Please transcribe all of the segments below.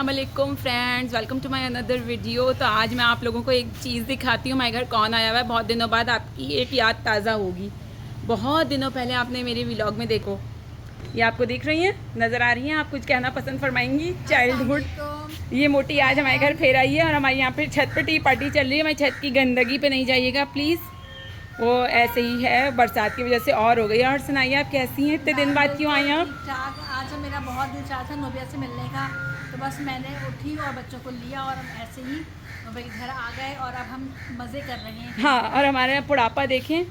अस्सलाम वालेकुम friends, welcome to my another video. तो आज मैं आप लोगों को एक चीज़ दिखाती हूँ। हमारे घर कौन आया हुआ है। बहुत दिनों बाद आपकी एक याद ताज़ा होगी। बहुत दिनों पहले आपने मेरे व्लॉग में देखो, ये आपको दिख रही हैं, नज़र आ रही हैं। आप कुछ कहना पसंद फरमाएंगी? चाइल्डहुड। ये मोटी आज हमारे घर फिर आई है और हमारे यहाँ पे छत पर टी पार्टी चल रही है। हमारी छत की गंदगी पे नहीं जाइएगा प्लीज़, वो ऐसे ही है, बरसात की वजह से और हो गई। और सुनाइए, आप कैसी हैं? इतने दिन बाद क्यों आई आप? आज मेरा बहुत दिल चाह था नोबिया से मिलने का, तो बस मैंने उठी और बच्चों को लिया और हम ऐसे ही नोबिया के घर आ गए और अब हम मज़े कर रहे हैं। हाँ, और हमारे बुढ़ापा देखें,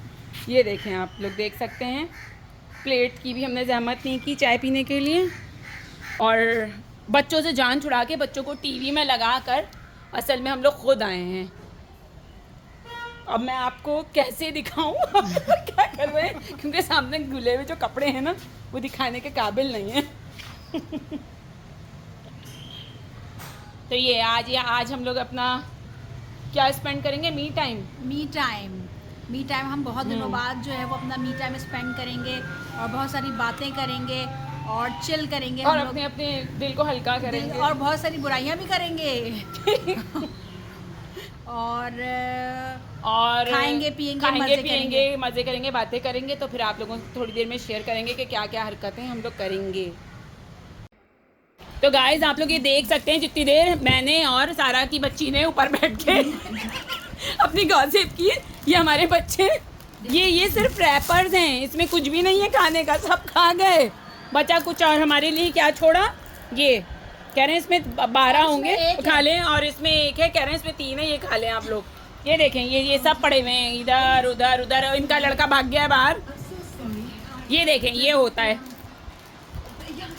ये देखें, आप लोग देख सकते हैं। प्लेट की भी हमने जहमत नहीं की चाय पीने के लिए, और बच्चों से जान छुड़ा के बच्चों को टीवी में लगा कर असल में हम लोग खुद आए हैं। अब मैं आपको कैसे दिखाऊं क्या कर रहे हैं, क्योंकि सामने गुले हुए जो कपड़े हैं ना, वो दिखाने के काबिल नहीं है। तो ये आज हम लोग अपना क्या स्पेंड करेंगे? मी टाइम हम बहुत दिनों बाद जो है वो अपना मी टाइम स्पेंड करेंगे और बहुत सारी बातें करेंगे और चिल करेंगे और अपने अपने दिल को हल्का करेंगे और बहुत सारी बुराइयां भी करेंगे और खाएंगे पिएंगे मज़े करेंगे, बातें करेंगे। तो फिर आप लोगों से थोड़ी देर में शेयर करेंगे कि क्या क्या हरकतें हम लोग करेंगे। तो गाइस, आप लोग ये देख सकते हैं जितनी देर मैंने और सारा की बच्ची ने ऊपर बैठ के अपनी गॉसिप की। ये हमारे बच्चे, ये सिर्फ रैपर्स हैं, इसमें कुछ भी नहीं है खाने का, सब खा गए। बचा कुछ और हमारे लिए क्या छोड़ा? ये कह रहे हैं इसमें 12 होंगे, खा लें, और इसमें एक है, कह रहे हैं इसमें 3 है, ये खा लें आप लोग। ये देखें, ये सब पड़े हुए हैं इधर उधर उधर। इनका लड़का भाग गया बाहर। ये देखें, ये होता है।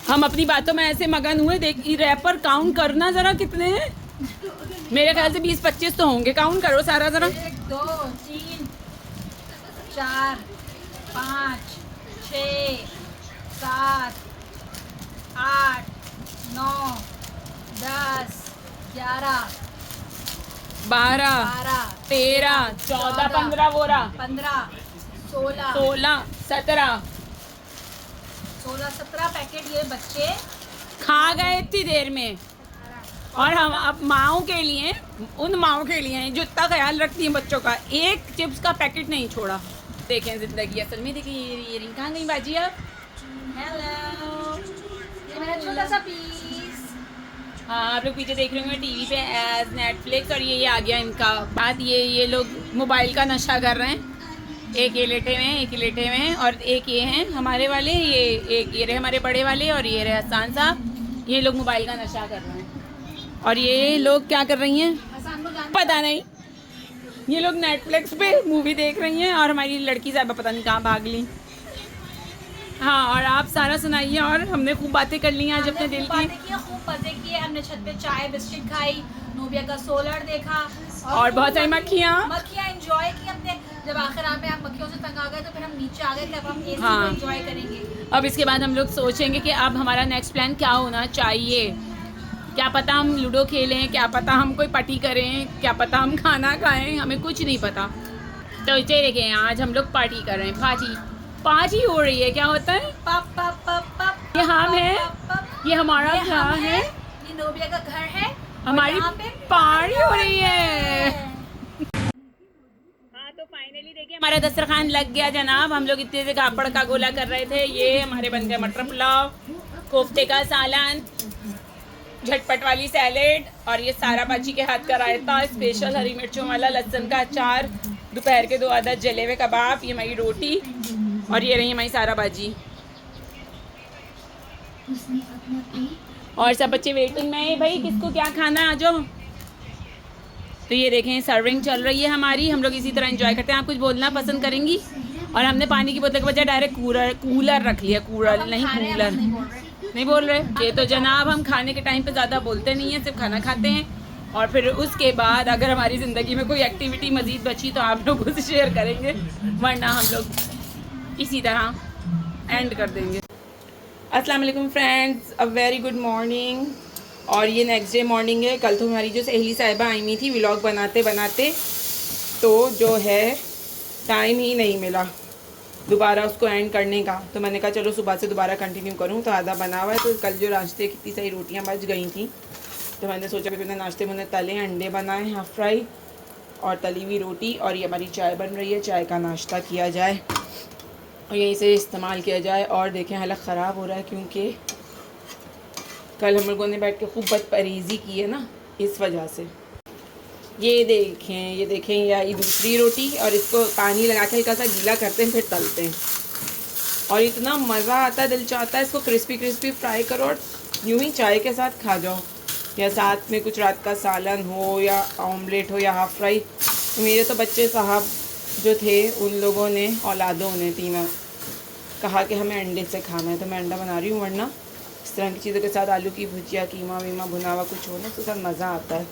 हम अपनी बातों में ऐसे मगन हुए। देख, रैपर काउंट करना जरा कितने हैं। मेरे ख्याल से 20-25 तो होंगे। काउंट करो सारा जरा। 1 2 3 4 5 6 7 8 9 10 11 12 13 14 15 बोरा 15 16 17 पैकेट ये बच्चे खा गए इतनी देर में। और हम अब माओं के लिए, उन माओं के लिए जो इतना ख्याल रखती हैं बच्चों का, एक चिप्स का पैकेट नहीं छोड़ा। देखें जिंदगी असल में। देखिए ये रिंग कहाँ गई बाजी? अब हेलो, ये मेरा छोटा सा पीस। हाँ, आप लोग पीछे देख रहे होंगे टीवी पे एज नेटफ्लिक्स। और ये आ गया इनका बात। ये लोग मोबाइल का नशा कर रहे हैं। एक ये लेटे हुए हैं, एक ये लेटे हुए हैं, और एक ये हैं हमारे वाले, ये रहे हमारे बड़े वाले, और ये रहे हसान साहब। ये लोग मोबाइल का नशा कर रहे हैं। और ये लोग क्या कर रही हैं पता नहीं। ये लोग नेटफ्लिक्स पे मूवी देख रही हैं, और हमारी लड़की साहब पता नहीं कहाँ भाग ली। हाँ, और आप सारा सुनाइए। और हमने खूब बातें कर ली आज अपने दिल की, खूब मजे किए। हमने छत पे चाय बिस्किट खाई, नोबिया का सोलर देखा और बहुत सारी मक्खियाँ एंजॉय की हमने। जब आखिर में आप मक्खियों से तंग आ गए तो फिर हम नीचे आ गए कि अब हम एसी को एंजॉय करेंगे। अब इसके बाद हम लोग सोचेंगे कि अब हमारा नेक्स्ट प्लान क्या होना चाहिए। क्या पता हम लूडो खेलें, क्या पता हम कोई पार्टी करें, क्या पता हम खाना खाएं, हमें कुछ नहीं पता। तो चलिए देखें, आज हम लोग पार्टी कर रहे हैं। पार्टी हो रही है। क्या होता है? ये हम है, ये हमारा घर है, ये नोबिया का घर है, हमारी पार्टी हो रही है। हाँ, तो फाइनली देखिए हमारा दस्तरखान लग गया जनाब। हम लोग इतने से कापड़ का गोला कर रहे थे। ये हमारे बन गए मटर पुलाव, कोफ्ते का सालन, झटपट वाली सैलेड, और ये सारा बाजी के हाथ का रायता स्पेशल, हरी मिर्चों वाला, लहसुन का अचार, दोपहर के 2 आधा जले हुए कबाब, ये हमारी रोटी, और ये रही हमारी सारा बाजी। और सब बच्चे वेटिंग में है, भाई किसको क्या खाना है, आ जाओ। तो ये देखें, सर्विंग चल रही है हमारी। हम लोग इसी तरह एंजॉय करते हैं। आप कुछ बोलना पसंद करेंगी? और हमने पानी की बोतल के बजाय डायरेक्ट कूलर रख लिया। कूलर नहीं बोल रहे। ये तो जनाब हम खाने के टाइम पे ज़्यादा बोलते नहीं हैं, सिर्फ खाना खाते हैं। और फिर उसके बाद अगर हमारी ज़िंदगी में कोई एक्टिविटी मज़ीद बची तो आप लोगों से शेयर करेंगे, वरना हम लोग इसी तरह एंड कर देंगे। अस्सलाम वालेकुम friends, a very good morning. और ये नेक्स्ट डे मॉर्निंग है। कल तो हमारी जो सहेली साहिबा आई हुई थी व्लॉग बनाते बनाते, तो जो है टाइम ही नहीं मिला दोबारा उसको एंड करने का। तो मैंने कहा चलो सुबह से दोबारा कंटिन्यू करूँ। तो आधा बना हुआ है। तो कल जो रास्ते कितनी सारी रोटियाँ बच गई थी, तो मैंने सोचा कि मैंने नाश्ते में तले अंडे बनाए हाफ फ्राई और तली हुई रोटी, और ये हमारी चाय बन रही है, चाय का नाश्ता किया जाए और यहीं से इस्तेमाल किया जाए। और देखें हालत ख़राब हो रहा है क्योंकि कल हम लोगों ने बैठ के खूब बदपरहेज़ी की है ना, इस वजह से। ये देखें ये आई दूसरी रोटी, और इसको पानी लगा के हल्का सा गीला करते हैं फिर तलते हैं, और इतना मज़ा आता है, दिल चाहता है इसको क्रिस्पी क्रिस्पी फ्राई करो और यूँ ही चाय के साथ खा जाओ, या साथ में कुछ रात का सालन हो या ऑमलेट हो या हाफ़ फ्राई। तो मेरे तो बच्चे साहब जो थे उन लोगों ने, औलादों ने तीनों, कहा कि हमें अंडे से खाना है, तो मैं अंडा बना रही हूँ, वरना इस तरह की चीज़ों के साथ आलू की भुजिया, कीमा वीमा भुना हुआ कुछ हो ना तो सब मज़ा आता है।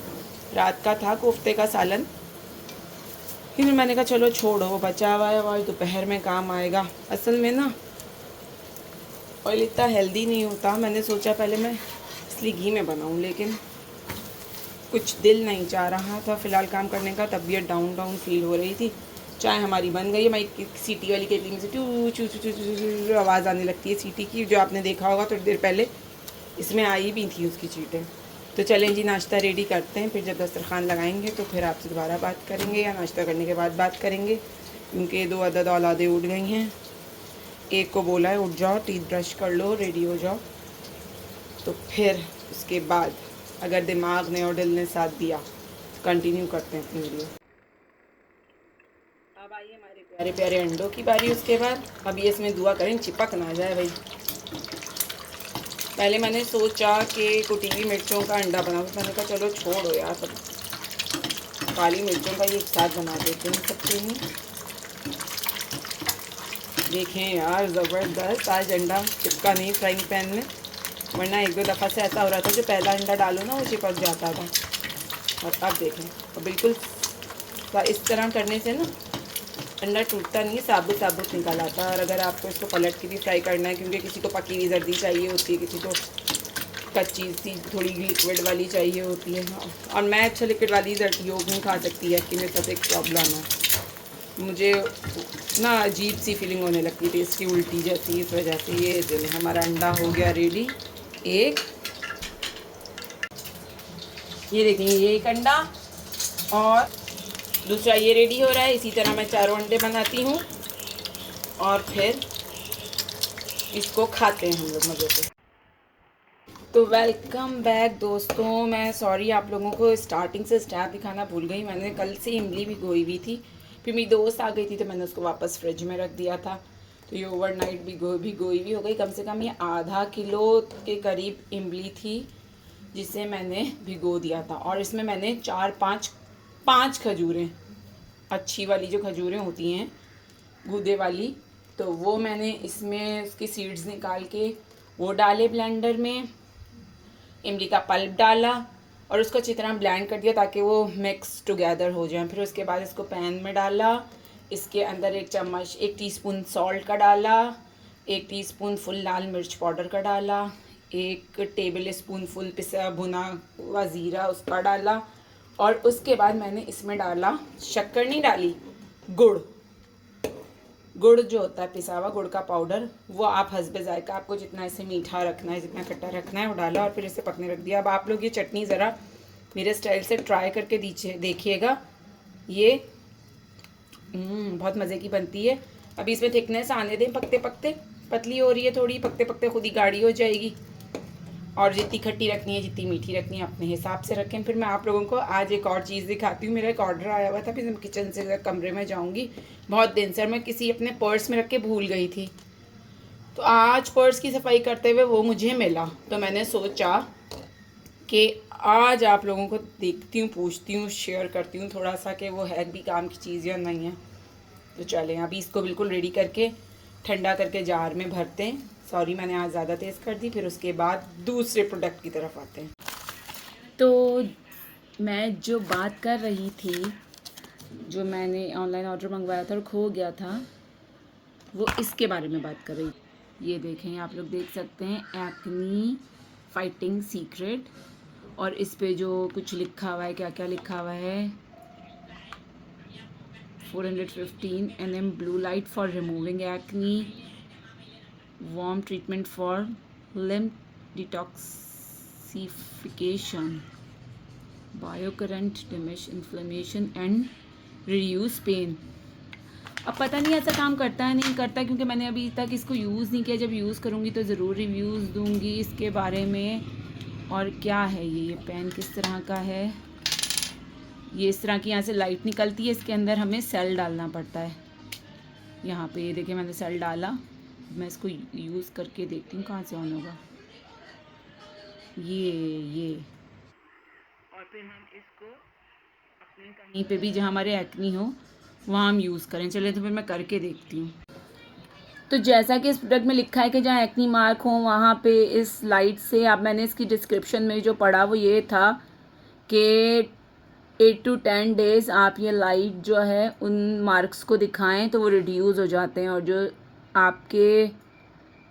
रात का था कोफ्ते का सालन, फिर मैंने कहा चलो छोड़ो, वो बचा हुआ है और दोपहर में काम आएगा। असल में ना ऑयल इतना हेल्दी नहीं होता, मैंने सोचा पहले मैं इसलिए घी में बनाऊँ, लेकिन कुछ दिल नहीं चाह रहा था फ़िलहाल काम करने का, तबीयत डाउन डाउन फील हो रही थी। चाय हमारी बन गई है, मैं सीटी वाली केतली में से टू चू चू चू चू आवाज़ आने लगती है सीटी की, जो आपने देखा होगा थोड़ी देर पहले इसमें आई भी थी उसकी चीटें। तो चलें जी नाश्ता रेडी करते हैं, फिर जब दस्तरखान लगाएंगे तो फिर आपसे दोबारा बात करेंगे, या नाश्ता करने के बाद बात करेंगे, क्योंकि 2 अदद औलादें उठ गई हैं। एक को बोला है उठ जाओ, टीथ ब्रश कर लो, रेडी हो जाओ, तो फिर उसके बाद अगर दिमाग ने और दिल ने साथ दिया तो कंटिन्यू करते हैं अपनी वीडियो। अब आइए हमारे प्यारे प्यारे अंडों की बारी। उसके बाद अब ये इसमें दुआ करें चिपक ना जाए भाई। पहले मैंने सोचा कि कुटी हुई मिर्चों का अंडा बनाऊँ, तो मैंने कहा चलो छोड़ो यार, सब काली मिर्चों का ये एक साथ बना देते हैं सबके ही। देखें यार ज़बरदस्त, आज अंडा चिपका नहीं फ्राइंग पैन में, वरना 1-2 दफ़ा से ऐसा हो रहा था जो पहला अंडा डालो ना वो चिपक जाता था। और अब देखें, और बिल्कुल इस तरह करने से ना अंडा टूटता नहीं है, साबुत साबुत निकल आता है। और अगर आपको इसको पलट के भी फ्राई करना है, क्योंकि किसी को पकी हुई जर्दी चाहिए होती है, किसी को कच्ची सी थोड़ी लिक्विड वाली चाहिए होती है। हाँ, और मैं अच्छा लिक्विड वाली योग नहीं खा सकती है कि मेरे साथ एक प्रॉब्लम है, मुझे ना अजीब सी फीलिंग होने लगती थी इसकी उल्टी जैसी, इस वजह से। ये चले हमारा अंडा हो गया रेडी, एक ये देखें ये एक अंडा, और दूसरा ये रेडी हो रहा है। इसी तरह मैं 4 अंडे बनाती हूँ और फिर इसको खाते हैं हम लोग मज़े से। तो वेलकम बैक दोस्तों, मैं सॉरी आप लोगों को स्टार्टिंग से स्टेप दिखाना भूल गई। मैंने कल से इमली भिगोई हुई थी, फिर मेरी दोस्त आ गई थी तो मैंने उसको वापस फ्रिज में रख दिया था, तो ये ओवरनाइट भिगोई हुई हो गई। कम से कम ये आधा किलो के करीब इमली थी जिसे मैंने भिगो दिया था। और इसमें मैंने 5 खजूरें, अच्छी वाली जो खजूरें होती हैं गूदे वाली, तो वो मैंने इसमें उसकी सीड्स निकाल के वो डाले ब्लेंडर में, इमली का पल्प डाला और उसको अच्छी तरह ब्लेंड कर दिया ताकि वो मिक्स टुगेदर हो जाए। फिर उसके बाद इसको पैन में डाला, इसके अंदर 1 टीस्पून सॉल्ट का डाला, 1 टीस्पून फुल लाल मिर्च पाउडर का डाला, 1 टेबल स्पून फुल पिसा भुना हुआ ज़ीरा उसका डाला, और उसके बाद मैंने इसमें डाला, शक्कर नहीं डाली, गुड़ जो होता है पिसा हुआ गुड़ का पाउडर, वो आप हस्बे जायका आपको जितना इसे मीठा रखना है, जितना खट्टा रखना है वो डाला, और फिर इसे पकने रख दिया। अब आप लोग ये चटनी ज़रा मेरे स्टाइल से ट्राई करके देखिएगा, ये बहुत मज़े की बनती है। अभी इसमें थिकनेस आने दें, पकते पकते पतली हो रही है थोड़ी, पकते पकते खुद ही गाढ़ी हो जाएगी। और जितनी खट्टी रखनी है जितनी मीठी रखनी है अपने हिसाब से रखें। फिर मैं आप लोगों को आज एक और चीज़ दिखाती हूँ। मेरा एक ऑर्डर आया हुआ था, फिर मैं किचन से कमरे में जाऊँगी बहुत दिन से, मैं किसी अपने पर्स में रख के भूल गई थी, तो आज पर्स की सफाई करते हुए वो मुझे मिला, तो मैंने सोचा कि आज आप लोगों को देखती हूँ, पूछती हूँ, शेयर करती हूँ थोड़ा सा कि वो है भी काम की चीज़ या नहीं है। तो चलें अभी इसको बिल्कुल रेडी करके ठंडा करके जार में भरते हैं। सॉरी मैंने आज ज़्यादा तेज़ कर दी। फिर उसके बाद दूसरे प्रोडक्ट की तरफ आते हैं। तो मैं जो बात कर रही थी, जो मैंने ऑनलाइन ऑर्डर मंगवाया था और खो गया था, वो इसके बारे में बात कर रही थी। ये देखें, आप लोग देख सकते हैं, एक्नी फाइटिंग सीक्रेट, और इस पे जो कुछ लिखा हुआ है, क्या क्या लिखा हुआ है, 415 nm blue light for removing acne, warm treatment for lymph detoxification, bio current diminish inflammation and reduce pain. अब पता नहीं ऐसा काम करता है नहीं करता, क्योंकि मैंने अभी तक इसको यूज़ नहीं किया। जब यूज़ करूँगी तो ज़रूर रिव्यूज़ दूँगी इसके बारे में। और क्या है ये पेन किस तरह का है, ये इस तरह की यहाँ से लाइट निकलती है, इसके अंदर हमें सेल डालना पड़ता है। यहाँ पे ये देखिए मैंने सेल डाला। मैं इसको यूज़ करके देखती हूँ कहाँ से ऑन होगा। ये और फिर हम इसको अपने कहीं पे भी जहाँ हमारे एक्नी हो वहाँ हम यूज़ करें। चलिए तो फिर मैं करके देखती हूँ। तो जैसा कि इस प्रोडक्ट में लिखा है कि जहाँ एक्नी मार्क हो वहाँ पे इस लाइट से, अब मैंने इसकी डिस्क्रिप्शन में जो पढ़ा वो ये था कि 8 to 10 डेज़ आप ये लाइट जो है उन मार्क्स को दिखाएं तो वो रिड्यूस हो जाते हैं, और जो आपके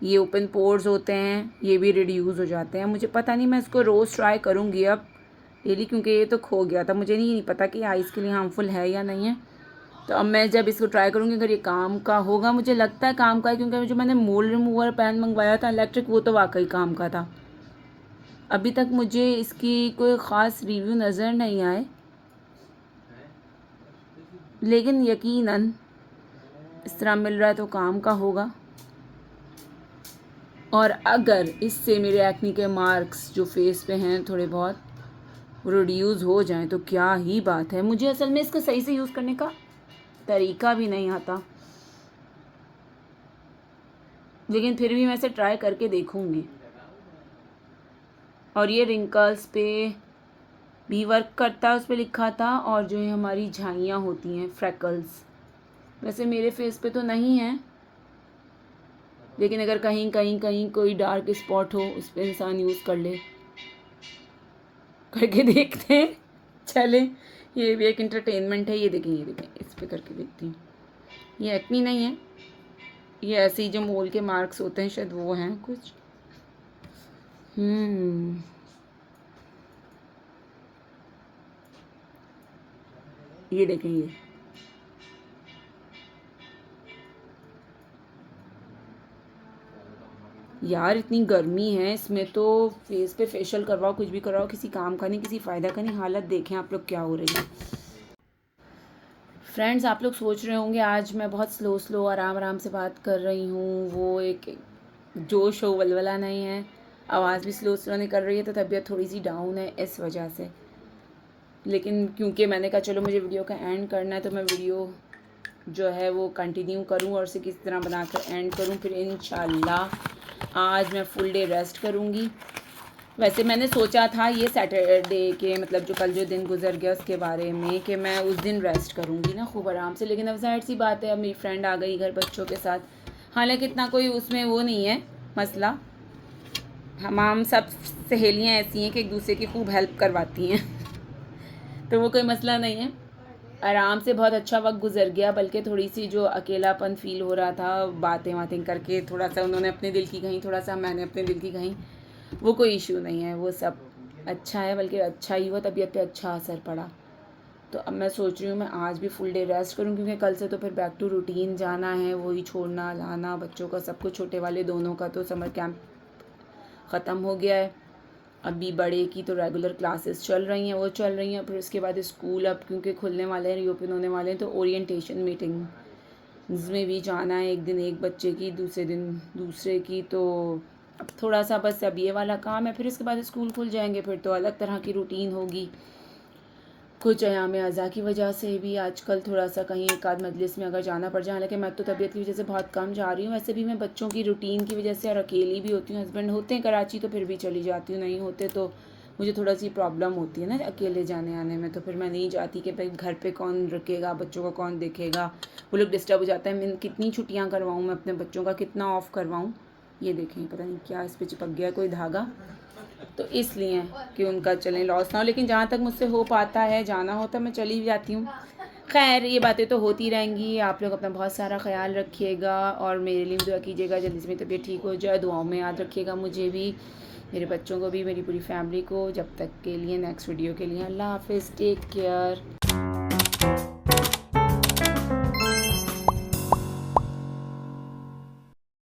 ये ओपन पोर्स होते हैं ये भी रिड्यूस हो जाते हैं। मुझे पता नहीं, मैं इसको रोज़ ट्राई करूँगी अब डेली, क्योंकि ये तो खो गया था। मुझे नहीं पता कि आइज़ के लिए हार्मफुल है या नहीं है। तो अब मैं जब इसको ट्राई करूँगी अगर ये काम का होगा, मुझे लगता है काम का है, क्योंकि जो मैंने मोल रिमूवर पेन मंगवाया था इलेक्ट्रिक, वो तो वाकई काम का था। अभी तक मुझे इसकी कोई ख़ास रिव्यू नज़र नहीं आए, लेकिन यकीनन इस तरह मिल रहा है तो काम का होगा। और अगर इससे मेरे एक्नी के मार्क्स जो फेस पे हैं थोड़े बहुत रिड्यूस हो जाएं तो क्या ही बात है। मुझे असल में इसको सही से यूज़ करने का तरीका भी नहीं आता, लेकिन फिर भी मैं इसे ट्राई करके देखूंगी। और ये रिंकल्स पे भी वर्क करता है, उस पर लिखा था। और जो है हमारी झाइयाँ होती हैं फ्रैकल्स, वैसे मेरे फेस पे तो नहीं है, लेकिन अगर कहीं कहीं कहीं कोई डार्क स्पॉट हो उस पर इंसान यूज़ कर ले। करके देखते हैं। चले, ये भी एक एंटरटेनमेंट है। ये देखें इस पे करके देखती हूँ। ये एक्नी नहीं है, ये ऐसे ही जो मोल के मार्क्स होते हैं शायद वो हैं कुछ। ये देखें, ये यार इतनी गर्मी है इसमें, तो फेस पे फेशियल करवाओ कुछ भी करवाओ, किसी काम का नहीं, किसी फ़ायदा का नहीं। हालत देखें आप लोग क्या हो रही है। फ्रेंड्स, आप लोग सोच रहे होंगे आज मैं बहुत स्लो आराम आराम से बात कर रही हूँ, वो एक जोश हो वलवला नहीं है, आवाज़ भी स्लो नहीं कर रही है, तो तबीयत थोड़ी सी डाउन है इस वजह से। लेकिन क्योंकि मैंने कहा चलो मुझे वीडियो का एंड करना है, तो मैं वीडियो जो है वो कंटिन्यू करूँ और उसे किस तरह बनाकर एंड करूँ। फिर इंशाल्लाह आज मैं फुल डे रेस्ट करूँगी। वैसे मैंने सोचा था ये सैटरडे के मतलब जो कल जो दिन गुजर गया उसके बारे में कि मैं उस दिन रेस्ट करूँगी ना खूब आराम से, लेकिन अब ज़ाहिर सी बात है अब मेरी फ्रेंड आ गई घर बच्चों के साथ। हालांकि इतना कोई उसमें वो नहीं है मसला, हम सब सहेलियाँ ऐसी हैं कि एक दूसरे की खूब हेल्प करवाती हैं तो वो कोई मसला नहीं है। आराम से बहुत अच्छा वक्त गुजर गया, बल्कि थोड़ी सी जो अकेलापन फील हो रहा था बातें करके, थोड़ा सा उन्होंने अपने दिल की कहीं, थोड़ा सा मैंने अपने दिल की कहीं, वो कोई इशू नहीं है, वो सब अच्छा है, बल्कि अच्छा ही हुआ, तबीयत पे अच्छा असर पड़ा। तो अब मैं सोच रही हूँ मैं आज भी फुल डे रेस्ट करूँ, क्योंकि कल से तो फिर बैक टू रूटीन जाना है, वही छोड़ना लाना बच्चों का सब कुछ, छोटे वाले दोनों का तो समर कैंप ख़त्म हो गया है। अभी बड़े की तो रेगुलर क्लासेस चल रही हैं, वो चल रही हैं, फिर उसके बाद स्कूल अब क्योंकि खुलने वाले हैं, रीओपन होने वाले हैं, तो ओरिएंटेशन मीटिंग्स में भी जाना है, एक दिन एक बच्चे की, दूसरे दिन दूसरे की। तो अब थोड़ा सा बस अब ये वाला काम है, फिर इसके बाद स्कूल खुल जाएंगे, फिर तो अलग तरह की रूटीन होगी। कुछ अयाम अज़ा की वजह से भी आजकल थोड़ा सा कहीं एक आध मजलिस में अगर जाना पड़ जाए, हालांकि मैं तो तबीयत की वजह से बहुत कम जा रही हूँ, वैसे भी मैं बच्चों की रूटीन की वजह से और अकेली भी होती हूँ, हस्बैंड होते हैं कराची तो फिर भी चली जाती हूँ, नहीं होते तो मुझे थोड़ा सी प्रॉब्लम होती है ना अकेले जाने आने में, तो फिर मैं नहीं जाती कि भाई घर पे कौन रखेगा, बच्चों का कौन देखेगा, वो लोग डिस्टर्ब हो जाता है। मैं कितनी छुट्टियाँ करवाऊँ मैं अपने बच्चों का, कितना ऑफ़ करवाऊँ। ये देखें पता नहीं क्या इस पर चिपक गया कोई धागा, तो इसलिए कि उनका चलें लॉस ना हो, लेकिन जहाँ तक मुझसे हो पाता है जाना होता मैं चली जाती हूँ। खैर ये बातें तो होती रहेंगी। आप लोग अपना बहुत सारा ख्याल रखिएगा और मेरे लिए दुआ कीजिएगा जल्दी से मेरी तबीयत ठीक हो जाए, दुआओं में याद रखिएगा मुझे भी, मेरे बच्चों को भी, मेरी पूरी फैमिली को। जब तक के लिए नेक्स्ट वीडियो के लिए अल्लाह हाफ़िज़, टेक केयर।